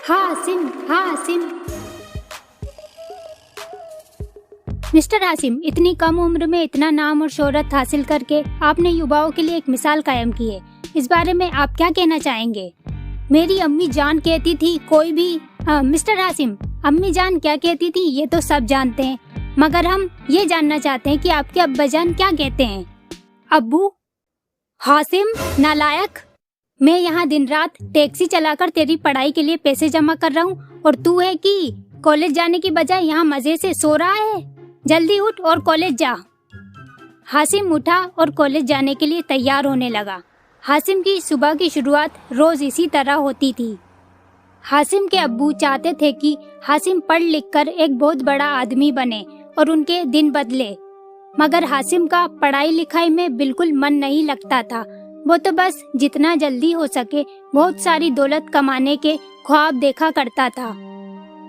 Hashim, Hashim. Mister Hashim, इतनी कम उम्र में इतना नाम और शोहरत हासिल करके आपने युवाओं के लिए एक मिसाल कायम की है। इस बारे में आप क्या कहना चाहेंगे? मेरी अम्मी जान कहती थी कोई भी मिस्टर हासिम, अम्मी जान क्या कहती थी ये तो सब जानते हैं, मगर हम ये जानना चाहते हैं कि आपके अब्बा जान क्या कहते हैं। अब्बू? हासिम नालायक, मैं यहाँ दिन रात टैक्सी चलाकर तेरी पढ़ाई के लिए पैसे जमा कर रहा हूँ और तू है कि कॉलेज जाने की बजाय यहाँ मजे से सो रहा है। जल्दी उठ और कॉलेज जा। हासिम उठा और कॉलेज जाने के लिए तैयार होने लगा। हासिम की सुबह की शुरुआत रोज इसी तरह होती थी। हासिम के अब्बू चाहते थे कि हासिम पढ़ लिख कर एक बहुत बड़ा आदमी बने और उनके दिन बदले, मगर हासिम का पढ़ाई लिखाई में बिल्कुल मन नहीं लगता था। वो तो बस जितना जल्दी हो सके बहुत सारी दौलत कमाने के ख्वाब देखा करता था।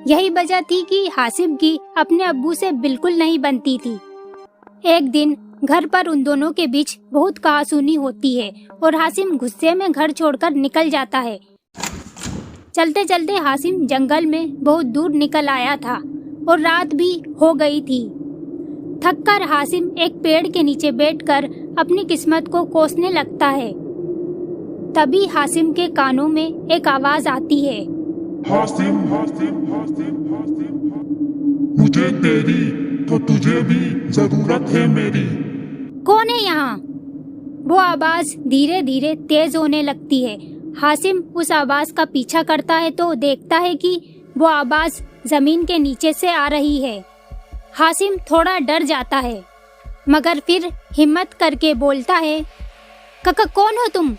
यही वजह थी कि हासिम की अपने अब्बू से बिल्कुल नहीं बनती थी। एक दिन घर पर उन दोनों के बीच बहुत कहासुनी होती है और हासिम गुस्से में घर छोड़कर निकल जाता है। चलते चलते हासिम जंगल में बहुत दूर निकल आया था और रात भी हो गई थी। थककर हासिम एक पेड़ के नीचे बैठकर अपनी किस्मत को कोसने लगता है। तभी हासिम के कानों में एक आवाज आती है, हासिम, हासिम, हासिम, हासिम, मुझे तेरी तो तुझे भी जरूरत है मेरी। कौन है यहाँ? वो आवाज धीरे धीरे तेज होने लगती है। हासिम उस आवाज का पीछा करता है तो देखता है कि वो आवाज जमीन के नीचे से आ रही है। हासिम थोड़ा डर जाता है, मगर फिर हिम्मत करके बोलता है, काका कौन हो तुम?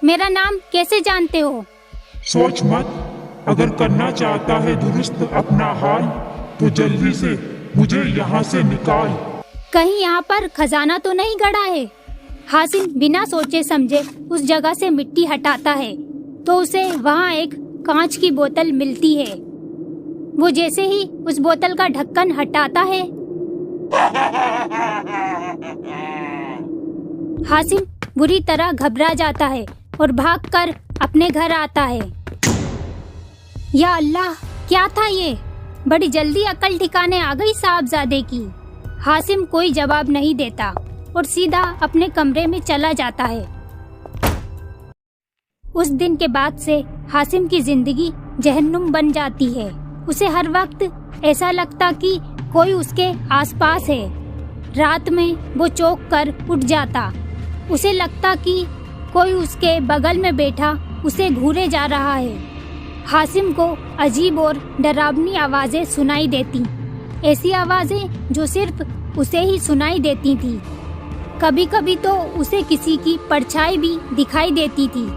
मेरा नाम कैसे जानते हो? सोच मत, अगर करना चाहता है दुरुस्त अपना हाल तो जल्दी से मुझे यहाँ से निकाल। कहीं यहाँ पर खजाना तो नहीं गड़ा है? हासिम बिना सोचे समझे उस जगह से मिट्टी हटाता है तो उसे वहाँ एक कांच की बोतल मिलती है। वो जैसे ही उस बोतल का ढक्कन हटाता है, हासिम बुरी तरह घबरा जाता है और भागकर अपने घर आता है। या अल्लाह, क्या था ये? बड़ी जल्दी अकल ठिकाने आ गई साहबजादे की। हासिम कोई जवाब नहीं देता और सीधा अपने कमरे में चला जाता है। उस दिन के बाद से हासिम की जिंदगी जहन्नुम बन जाती है। उसे हर वक्त ऐसा लगता कि कोई उसके आसपास है। रात में वो चौंक कर उठ जाता। उसे लगता कि कोई उसके बगल में बैठा उसे घूरे जा रहा है। हासिम को अजीब और डरावनी आवाजें सुनाई देती, ऐसी आवाजें जो सिर्फ उसे ही सुनाई देती थी। कभी कभी तो उसे किसी की परछाई भी दिखाई देती थी।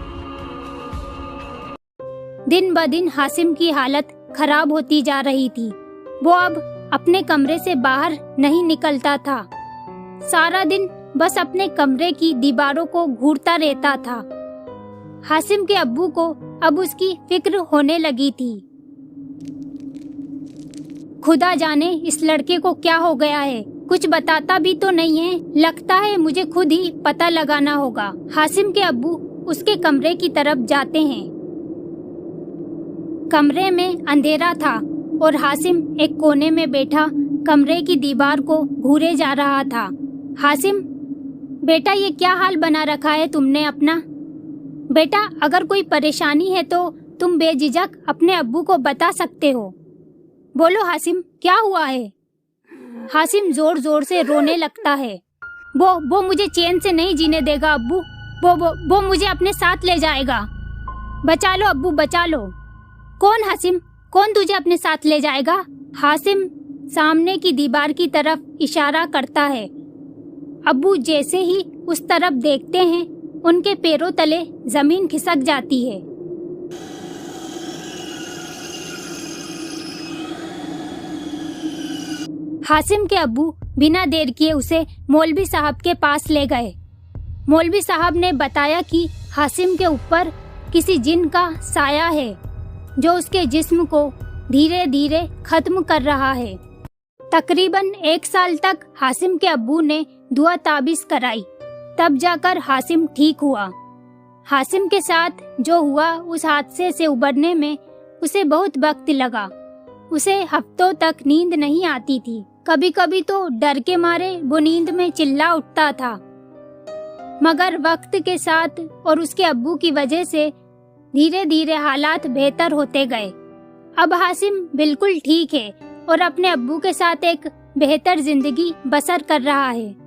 दिन ब दिन हासिम की हालत खराब होती जा रही थी। वो अब अपने कमरे से बाहर नहीं निकलता था। सारा दिन बस अपने कमरे की दीवारों को घूरता रहता था। हासिम के अब्बू को अब उसकी फिक्र होने लगी थी। खुदा जाने इस लड़के को क्या हो गया है, कुछ बताता भी तो नहीं है। लगता है मुझे खुद ही पता लगाना होगा। हासिम के अब्बू उसके कमरे की तरफ जाते हैं। कमरे में अंधेरा था और हासिम एक कोने में बैठा कमरे की दीवार को घूरे जा रहा था। हासिम, बेटा ये क्या हाल बना रखा है तुमने अपना? बेटा अगर कोई परेशानी है तो तुम बेझिझक अपने अब्बू को बता सकते हो। बोलो हासिम, क्या हुआ है? हासिम जोर जोर से रोने लगता है। वो मुझे चैन से नहीं जीने देगा अब्बू। वो मुझे अपने साथ ले जाएगा। बचा लो अब्बू, बचा लो। कौन हासिम, कौन तुझे अपने साथ ले जाएगा? हासिम सामने की दीवार की तरफ इशारा करता है। अब्बू जैसे ही उस तरफ देखते हैं उनके पैरों तले जमीन खिसक जाती है। हासिम के अब्बू बिना देर किए उसे मौलवी साहब के पास ले गए। मौलवी साहब ने बताया कि हासिम के ऊपर किसी जिन का साया है जो उसके जिस्म को धीरे धीरे खत्म कर रहा है। तकरीबन 1 साल तक हासिम के अब्बू ने दुआ ताबीज कराई, तब जाकर हासिम ठीक हुआ। हासिम के साथ जो हुआ उस हादसे से उबरने में उसे बहुत वक्त लगा। उसे हफ्तों तक नींद नहीं आती थी। कभी कभी तो डर के मारे वो नींद में चिल्ला उठता था। मगर वक्त के साथ और उसके अब्बू की वजह से धीरे धीरे हालात बेहतर होते गए। अब हासिम बिल्कुल ठीक है और अपने अब्बू के साथ एक बेहतर जिंदगी बसर कर रहा है।